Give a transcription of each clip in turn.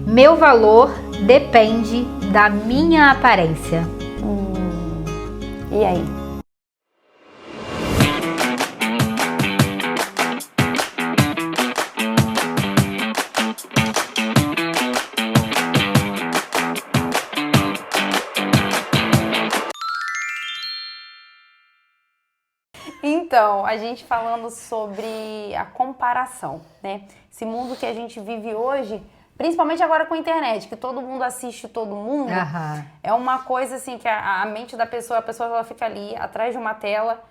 Meu valor depende da minha aparência. E aí? Então, a gente falando sobre a comparação, né? Esse mundo que a gente vive hoje, principalmente agora com a internet, que todo mundo assiste todo mundo, é uma coisa assim que a mente da pessoa, a pessoa ela fica ali atrás de uma tela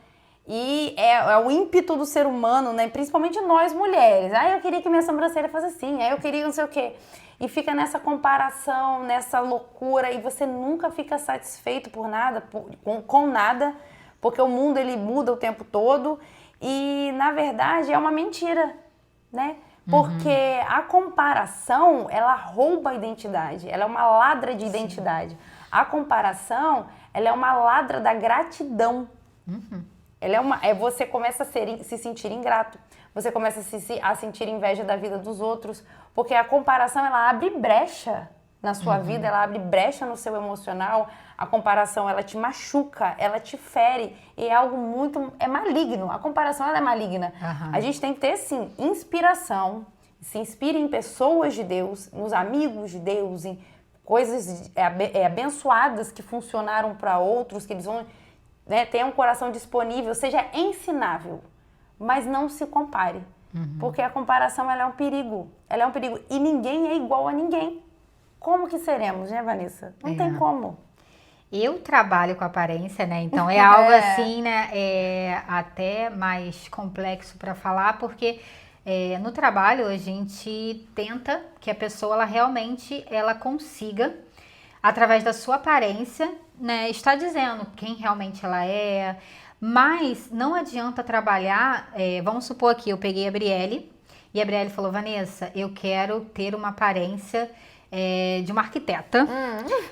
e é o ímpeto do ser humano, né? Principalmente nós mulheres. Eu queria que minha sobrancelha fosse assim, eu queria não sei o quê. E fica nessa comparação, nessa loucura e você nunca fica satisfeito por nada, com nada, porque o mundo ele muda o tempo todo e na verdade é uma mentira, né? Porque a comparação, ela rouba a identidade, ela é uma ladra de identidade. A comparação, ela é uma ladra da gratidão. Você começa a se sentir ingrato, você começa a sentir inveja da vida dos outros, porque a comparação, ela abre brecha na sua vida, ela abre brecha no seu emocional. A comparação, ela te machuca, ela te fere e é algo é maligno. A comparação, ela é maligna. A gente tem que ter, sim, inspiração, se inspire em pessoas de Deus, nos amigos de Deus, em coisas abençoadas que funcionaram para outros, que eles vão, né, ter um coração disponível, seja ensinável, mas não se compare, porque a comparação, ela é um perigo, e ninguém é igual a ninguém. Como que seremos, né, Vanessa? Não tem como. Eu trabalho com aparência, né? Então é algo assim, né? É até mais complexo para falar, porque no trabalho a gente tenta que a pessoa ela consiga, através da sua aparência, né, estar dizendo quem realmente ela é. Mas não adianta trabalhar. Vamos supor aqui, eu peguei a Brielle e a Brielle falou: Vanessa, eu quero ter uma aparência de uma arquiteta,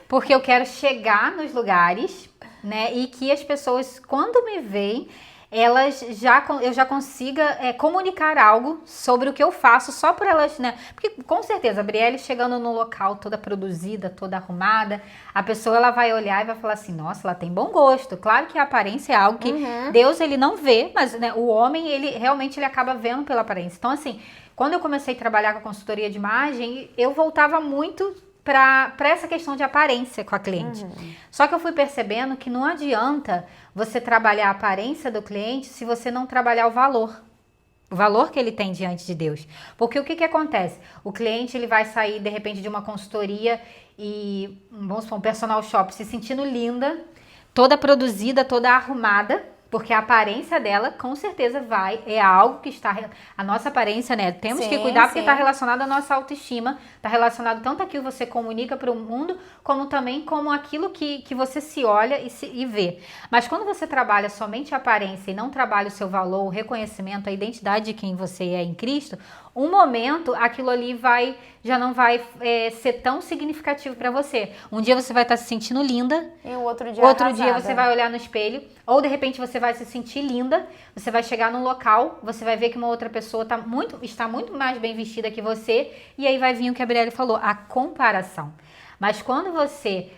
porque eu quero chegar nos lugares, né, e que as pessoas, quando me veem, eu já consiga comunicar algo sobre o que eu faço, só por elas, né, porque com certeza a Brielle chegando no local toda produzida, toda arrumada, a pessoa ela vai olhar e vai falar assim: nossa, ela tem bom gosto. Claro que a aparência é algo que Deus ele não vê, mas, né, o homem ele realmente ele acaba vendo pela aparência. Então assim, quando eu comecei a trabalhar com a consultoria de imagem, eu voltava muito para essa questão de aparência com a cliente. Só que eu fui percebendo que não adianta você trabalhar a aparência do cliente se você não trabalhar o valor que ele tem diante de Deus. Porque o que acontece? O cliente ele vai sair de repente de uma consultoria e, vamos supor, um personal shop se sentindo linda, toda produzida, toda arrumada, porque a aparência dela, com certeza, é algo que está... A nossa aparência, né? Temos que cuidar porque está relacionado à nossa autoestima, está relacionado tanto àquilo que você comunica para o mundo, como também como aquilo que você se olha e vê. Mas quando você trabalha somente a aparência e não trabalha o seu valor, o reconhecimento, a identidade de quem você é em Cristo, um momento aquilo ali já não vai ser tão significativo para você. Um dia você vai estar se sentindo linda, e o outro dia você vai olhar no espelho, ou de repente você vai se sentir linda, você vai chegar num local, você vai ver que uma outra pessoa está muito mais bem vestida que você, e aí vai vir o que a Brielle falou, a comparação. Mas quando você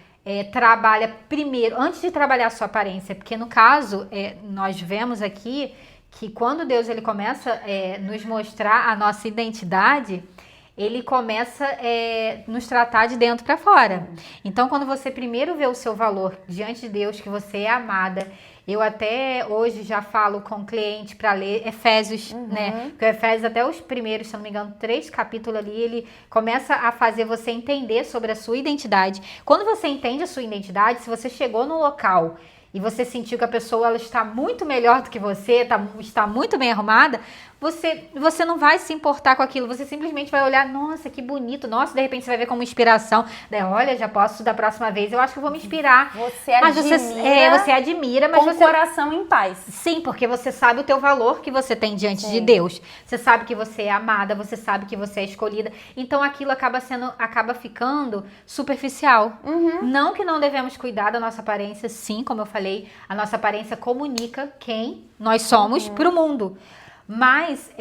trabalha primeiro, antes de trabalhar a sua aparência, porque no caso, nós vemos aqui que quando Deus ele começa a nos mostrar a nossa identidade, ele começa a nos tratar de dentro para fora. Então, quando você primeiro vê o seu valor diante de Deus, que você é amada, eu até hoje já falo com o cliente para ler Efésios, né? Porque Efésios, até os primeiros, se não me engano, 3 capítulos ali, ele começa a fazer você entender sobre a sua identidade. Quando você entende a sua identidade, se você chegou no local e você sentiu que a pessoa ela está muito melhor do que você, está muito bem arrumada, você não vai se importar com aquilo, você simplesmente vai olhar, nossa, que bonito, nossa, de repente você vai ver como inspiração, né? Olha, já posso da próxima vez, eu acho que eu vou me inspirar. Você admira, mas com o coração em paz. Sim, porque você sabe o teu valor que você tem diante de Deus, você sabe que você é amada, você sabe que você é escolhida, então aquilo acaba ficando superficial. Não que não devemos cuidar da nossa aparência, sim, como eu falei, a nossa aparência comunica quem nós somos para o mundo. Mas,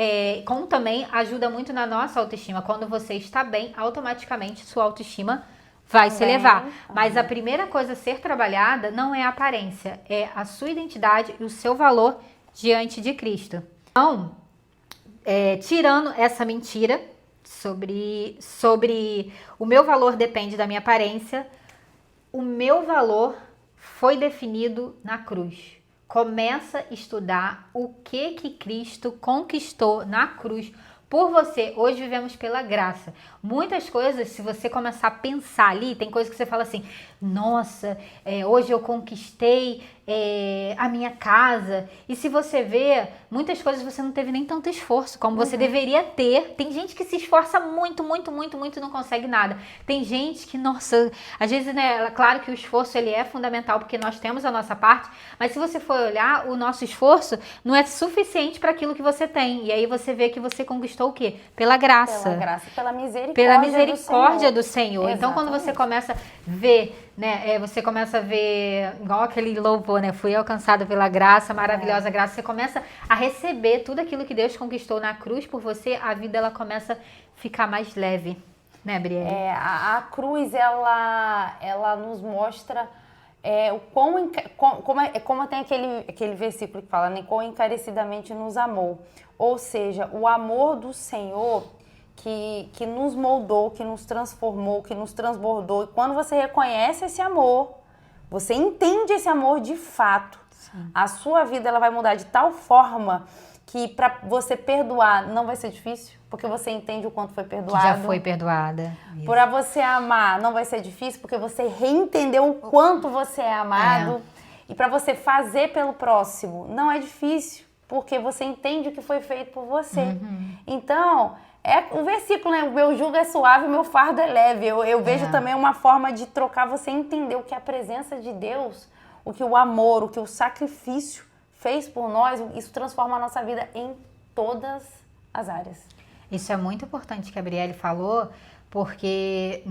como também ajuda muito na nossa autoestima. Quando você está bem, automaticamente sua autoestima vai se elevar. Mas a primeira coisa a ser trabalhada não é a aparência, é a sua identidade e o seu valor diante de Cristo. Então, tirando essa mentira sobre o meu valor depende da minha aparência, o meu valor foi definido na cruz. Começa a estudar o que Cristo conquistou na cruz por você. Hoje vivemos pela graça. Muitas coisas, se você começar a pensar ali, tem coisas que você fala assim, nossa, hoje eu conquistei a minha casa. E se você vê, muitas coisas você não teve nem tanto esforço como você deveria ter. Tem gente que se esforça muito, muito, muito, muito e não consegue nada. Tem gente que, nossa, às vezes, né, claro que o esforço ele é fundamental porque nós temos a nossa parte, mas se você for olhar, o nosso esforço não é suficiente para aquilo que você tem. E aí você vê que você conquistou o quê? Pela graça. Pela graça, pela misericórdia do Senhor. Exatamente. Então, quando você começa a ver, né, você começa a ver, igual aquele louvor, né, fui alcançado pela graça, maravilhosa graça, você começa a receber tudo aquilo que Deus conquistou na cruz por você, a vida ela começa a ficar mais leve, né, Brielle? A cruz, ela nos mostra o como tem aquele versículo que fala, né, quão encarecidamente nos amou. Ou seja, o amor do Senhor que nos moldou, que nos transformou, que nos transbordou. E quando você reconhece esse amor, você entende esse amor de fato, a sua vida ela vai mudar de tal forma que para você perdoar não vai ser difícil, porque você entende o quanto foi perdoado. Que já foi perdoada. Para você amar não vai ser difícil, porque você reentendeu o quanto você é amado. E para você fazer pelo próximo não é difícil, porque você entende o que foi feito por você. Então, o versículo, né? O meu jugo é suave, o meu fardo é leve. Eu vejo também uma forma de trocar, você entender o que a presença de Deus, o que o amor, o que o sacrifício fez por nós, isso transforma a nossa vida em todas as áreas. Isso é muito importante que a Brielle falou, porque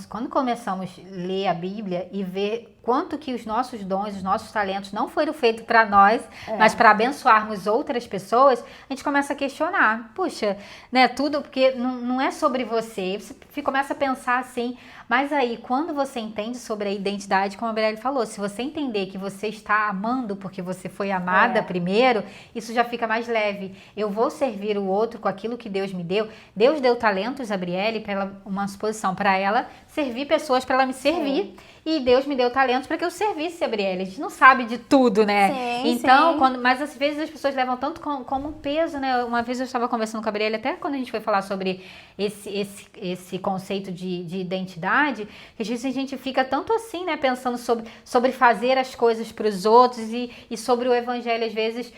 quando começamos a ler a Bíblia e ver quanto que os nossos dons, os nossos talentos não foram feitos para nós, mas para abençoarmos outras pessoas, a gente começa a questionar. Puxa, né, tudo, porque não é sobre você. Você começa a pensar assim, mas aí, quando você entende sobre a identidade, como a Brielle falou, se você entender que você está amando porque você foi amada primeiro, isso já fica mais leve. Eu vou servir o outro com aquilo que Deus me deu. Deus deu talentos a Brielle para uma suposição, para ela servir pessoas, para ela me servir. E Deus me deu talentos para que eu servisse a Brielle. A gente não sabe de tudo, né? Então, mas às vezes as pessoas levam tanto como um peso, né? Uma vez eu estava conversando com a Brielle, até quando a gente foi falar sobre esse conceito de identidade, que às vezes a gente fica tanto assim, né? Pensando sobre fazer as coisas para os outros e sobre o evangelho. Às vezes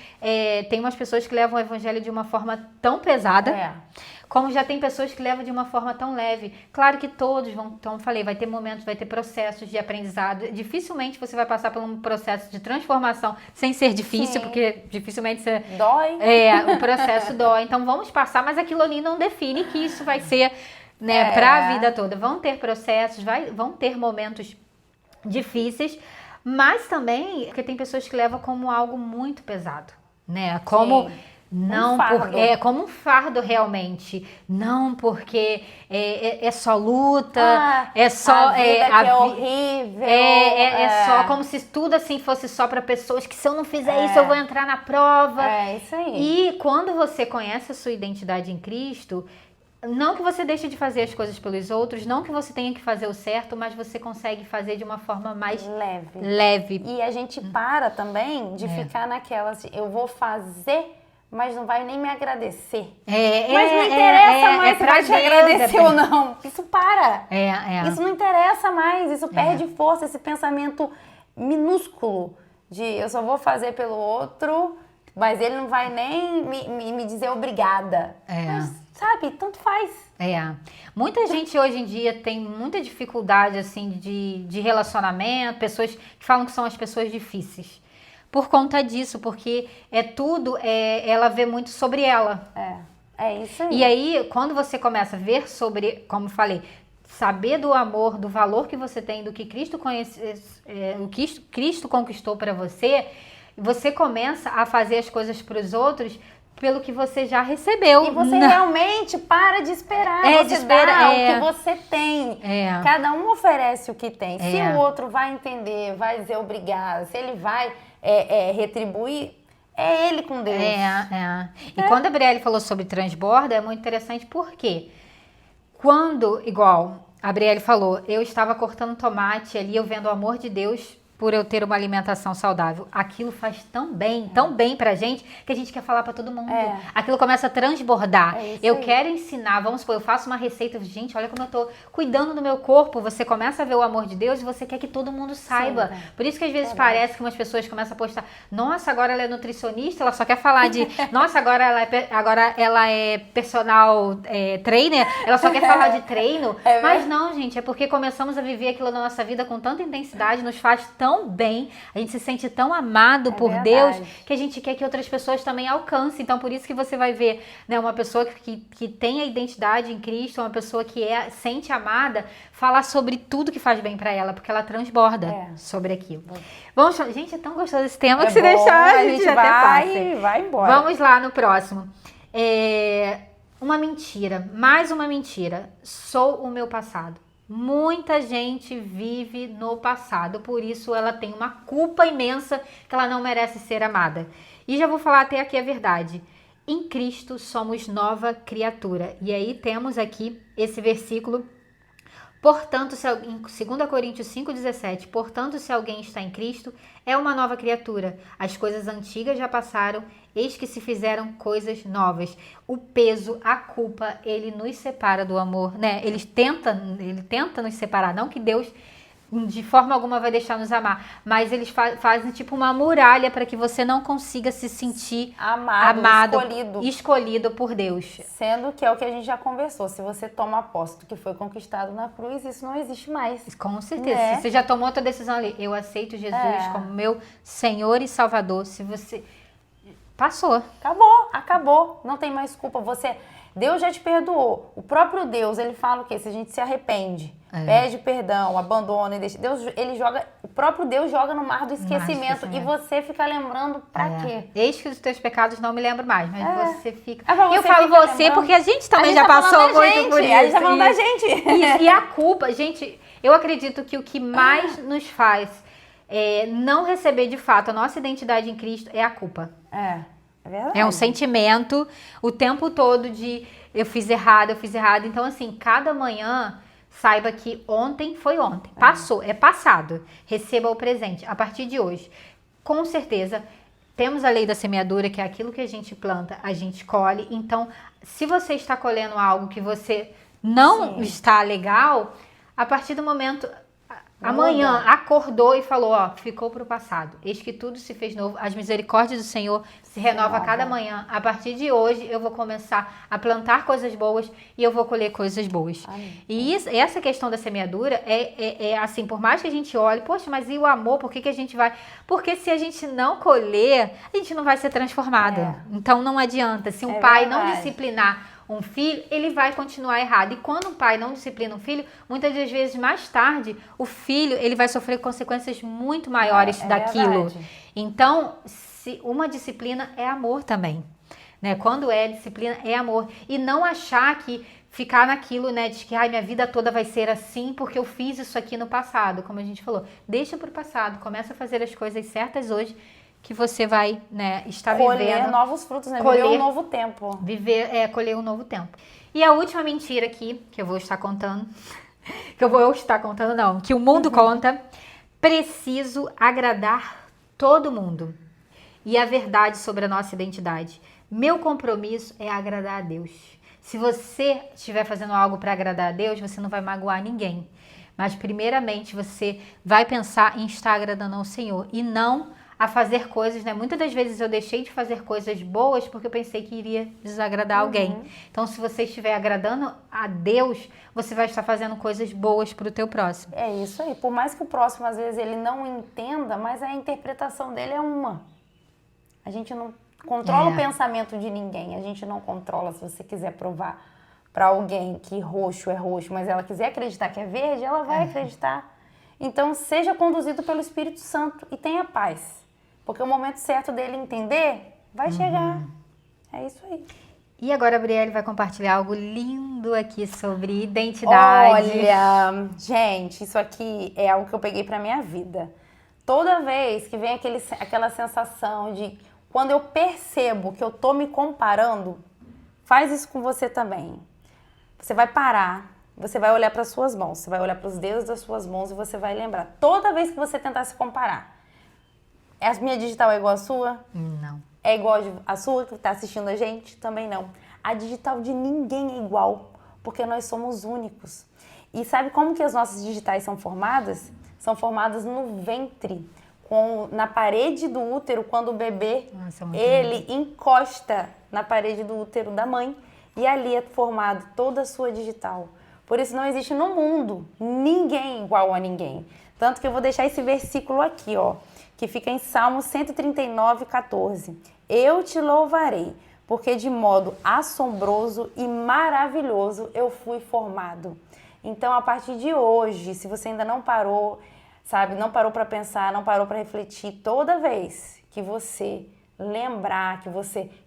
tem umas pessoas que levam o evangelho de uma forma tão pesada. Como já tem pessoas que levam de uma forma tão leve. Claro que todos vão, então eu falei, vai ter momentos, vai ter processos de aprendizado. Dificilmente você vai passar por um processo de transformação sem ser difícil, porque dificilmente você... Dói. O processo dói. Então vamos passar, mas aquilo ali não define que isso vai ser, né, para a vida toda. Vão ter processos, vão ter momentos difíceis, mas também porque tem pessoas que levam como algo muito pesado, né? Como... Não, como um fardo realmente. Não porque é só luta, é só... A vida que é horrível. É só como se tudo assim fosse só para pessoas que se eu não fizer isso eu vou entrar na prova. Isso aí. E quando você conhece a sua identidade em Cristo, não que você deixe de fazer as coisas pelos outros, não que você tenha que fazer o certo, mas você consegue fazer de uma forma mais leve. E a gente para também de ficar naquela assim, eu vou fazer... mas não vai nem me agradecer. Mas não interessa mais se vai te agradecer ou não. Isso para. Isso não interessa mais. Isso perde força, esse pensamento minúsculo de eu só vou fazer pelo outro, mas ele não vai nem me dizer obrigada. Mas, sabe, tanto faz. Muita gente hoje em dia tem muita dificuldade assim, de relacionamento, pessoas que falam que são as pessoas difíceis. Por conta disso, porque ela vê muito sobre ela. É isso aí. E aí, quando você começa a ver sobre, como eu falei, saber do amor, do valor que você tem, do que Cristo Cristo conquistou para você, você começa a fazer as coisas para os outros pelo que você já recebeu. E você realmente para de esperar. Você dá o que você tem. Cada um oferece o que tem. Se o outro vai entender, vai dizer obrigado, se ele vai retribuir, é ele com Deus. E quando a Brielle falou sobre transborda, é muito interessante porque quando, igual a Brielle falou, eu estava cortando tomate ali, eu vendo o amor de Deus por eu ter uma alimentação saudável. Aquilo faz tão bem pra gente, que a gente quer falar pra todo mundo. Aquilo começa a transbordar. Eu quero ensinar, vamos supor, eu faço uma receita, gente, olha como eu tô cuidando do meu corpo. Você começa a ver o amor de Deus e você quer que todo mundo saiba. Por isso que às vezes parece que umas pessoas começam a postar, nossa, agora ela é nutricionista, ela só quer falar de, nossa, agora ela é personal trainer, ela só quer falar de treino. Mas não, gente, é porque começamos a viver aquilo na nossa vida com tanta intensidade, nos faz tão bem, a gente se sente tão amado por Deus, que a gente quer que outras pessoas também alcancem. Então por isso que você vai ver, né, uma pessoa que tem a identidade em Cristo, uma pessoa que sente amada, falar sobre tudo que faz bem pra ela, porque ela transborda sobre aquilo. Vamos, gente, é tão gostoso esse tema que se deixar a gente vai embora. Vamos lá no próximo. Uma mentira, mais uma mentira. Sou o meu passado. Muita gente vive no passado, por isso ela tem uma culpa imensa que ela não merece ser amada. E já vou falar até aqui a verdade. Em Cristo somos nova criatura. E aí temos aqui esse versículo. Portanto, em 2 Coríntios 5,17, portanto, se alguém está em Cristo, é uma nova criatura. As coisas antigas já passaram, eis que se fizeram coisas novas. O peso, a culpa, ele nos separa do amor, né? Ele tenta nos separar, não que Deus de forma alguma vai deixar nos amar, mas eles fazem tipo uma muralha para que você não consiga se sentir amado, escolhido por Deus. Sendo que é o que a gente já conversou, se você toma posse do que foi conquistado na cruz, isso não existe mais. Com certeza, se você já tomou outra decisão ali, eu aceito Jesus como meu Senhor e Salvador, se você... Passou. Acabou, não tem mais culpa, Deus já te perdoou. O próprio Deus, ele fala o quê? Se a gente se arrepende, pede perdão, abandona e deixa. O próprio Deus joga no mar do esquecimento e você fica lembrando pra quê? Eis que os teus pecados não me lembro mais, mas você fica... eu falo você lembrando, porque a gente também já passou muito por isso. A gente tá falando da gente. E a culpa, gente, eu acredito que o que mais nos faz não receber de fato a nossa identidade em Cristo é a culpa. É verdade. É um sentimento o tempo todo de eu fiz errado. Então, assim, cada manhã, saiba que ontem foi ontem. Passou, é passado. Receba o presente a partir de hoje. Com certeza, temos a lei da semeadura, que é aquilo que a gente planta, a gente colhe. Então, se você está colhendo algo que você não está legal, a partir do momento... Amanhã acordou e falou, ficou para o passado. Eis que tudo se fez novo. As misericórdias do Senhor se renovam a cada manhã. A partir de hoje eu vou começar a plantar coisas boas e eu vou colher coisas boas. Amém. E essa questão da semeadura é assim, por mais que a gente olhe, poxa, mas e o amor, por que a gente vai... Porque se a gente não colher, a gente não vai ser transformada. Então não adianta. Se um pai não disciplinar um filho, ele vai continuar errado. E quando um pai não disciplina um filho, muitas das vezes mais tarde, o filho ele vai sofrer consequências muito maiores daquilo. Verdade. Então, se uma disciplina é amor também, né? Quando é disciplina, é amor. E não achar que ficar naquilo, né, de que minha vida toda vai ser assim porque eu fiz isso aqui no passado, como a gente falou. Deixa pro passado, começa a fazer as coisas certas hoje, que você vai, né, estar vivendo. Colher novos frutos, né? Viver um novo tempo. Colher um novo tempo. E a última mentira aqui, que eu vou estar contando, que o mundo conta, preciso agradar todo mundo. E a verdade sobre a nossa identidade. Meu compromisso é agradar a Deus. Se você estiver fazendo algo para agradar a Deus, você não vai magoar ninguém. Mas primeiramente você vai pensar em estar agradando ao Senhor e não a fazer coisas, né? Muitas das vezes eu deixei de fazer coisas boas porque eu pensei que iria desagradar alguém. Então, se você estiver agradando a Deus, você vai estar fazendo coisas boas para o teu próximo. É isso aí. Por mais que o próximo, às vezes, ele não entenda, mas a interpretação dele é uma. A gente não controla o pensamento de ninguém. A gente não controla, se você quiser provar para alguém que roxo é roxo, mas ela quiser acreditar que é verde, ela vai acreditar. Então, seja conduzido pelo Espírito Santo e tenha paz. Porque o momento certo dele entender vai chegar. É isso aí. E agora a Brielle vai compartilhar algo lindo aqui sobre identidade. Olha, gente, isso aqui é algo que eu peguei pra minha vida. Toda vez que vem aquela sensação de quando eu percebo que eu tô me comparando, faz isso com você também. Você vai parar, você vai olhar para suas mãos, você vai olhar para os dedos das suas mãos e você vai lembrar. Toda vez que você tentar se comparar, a minha digital é igual à sua? Não. É igual a sua que está assistindo a gente? Também não. A digital de ninguém é igual, porque nós somos únicos. E sabe como que as nossas digitais são formadas? São formadas no ventre, na parede do útero, quando o bebê, ele encosta na parede do útero da mãe. E ali é formado toda a sua digital. Por isso não existe no mundo ninguém igual a ninguém. Tanto que eu vou deixar esse versículo aqui, ó, que fica em Salmo 139, 14. Eu te louvarei, porque de modo assombroso e maravilhoso eu fui formado. Então, a partir de hoje, se você ainda não parou, sabe, não parou para pensar, não parou para refletir, toda vez que você lembrar,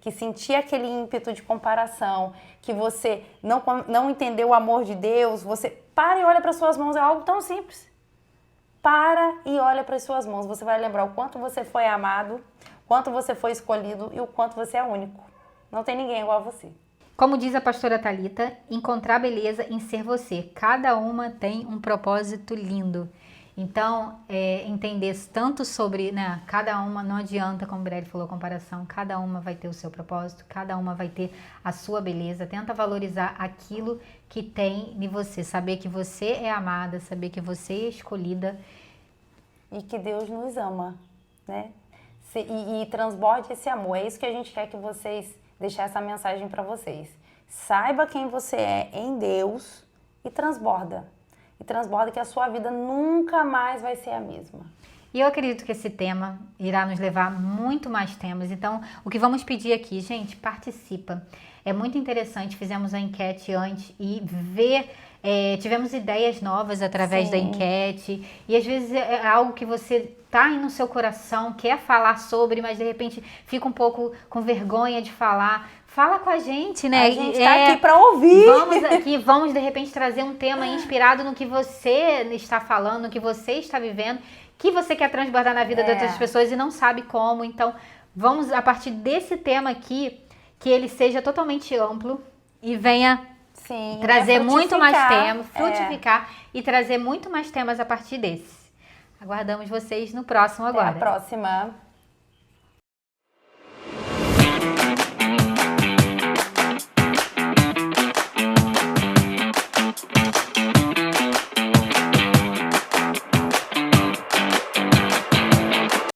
que sentir aquele ímpeto de comparação, que você não entendeu o amor de Deus, você para e olha para suas mãos, é algo tão simples. Para e olha para suas mãos, você vai lembrar o quanto você foi amado, quanto você foi escolhido e o quanto você é único. Não tem ninguém igual a você. Como diz a pastora Thalita, encontrar beleza em ser você. Cada uma tem um propósito lindo. Então, entender tanto sobre, né, cada uma, não adianta, como o Brielle falou, comparação, cada uma vai ter o seu propósito, cada uma vai ter a sua beleza. Tenta valorizar aquilo que tem em você, saber que você é amada, saber que você é escolhida. E que Deus nos ama, né? E transborde esse amor. É isso que a gente quer que vocês, deixar essa mensagem para vocês. Saiba quem você é em Deus e transborda. E transborda que a sua vida nunca mais vai ser a mesma. E eu acredito que esse tema irá nos levar a muito mais temas. Então, o que vamos pedir aqui, gente, participa. É muito interessante, fizemos a enquete antes e tivemos ideias novas através da enquete. E às vezes é algo que você tá aí no seu coração, quer falar sobre, mas de repente fica um pouco com vergonha de falar. Fala com a gente, né? A gente tá aqui para ouvir. Vamos de repente trazer um tema inspirado no que você está falando, no que você está vivendo, que você quer transbordar na vida das outras pessoas e não sabe como. Então, vamos a partir desse tema aqui, que ele seja totalmente amplo e venha trazer muito mais temas, frutificar e trazer muito mais temas a partir desse. Aguardamos vocês no próximo agora. Até a próxima.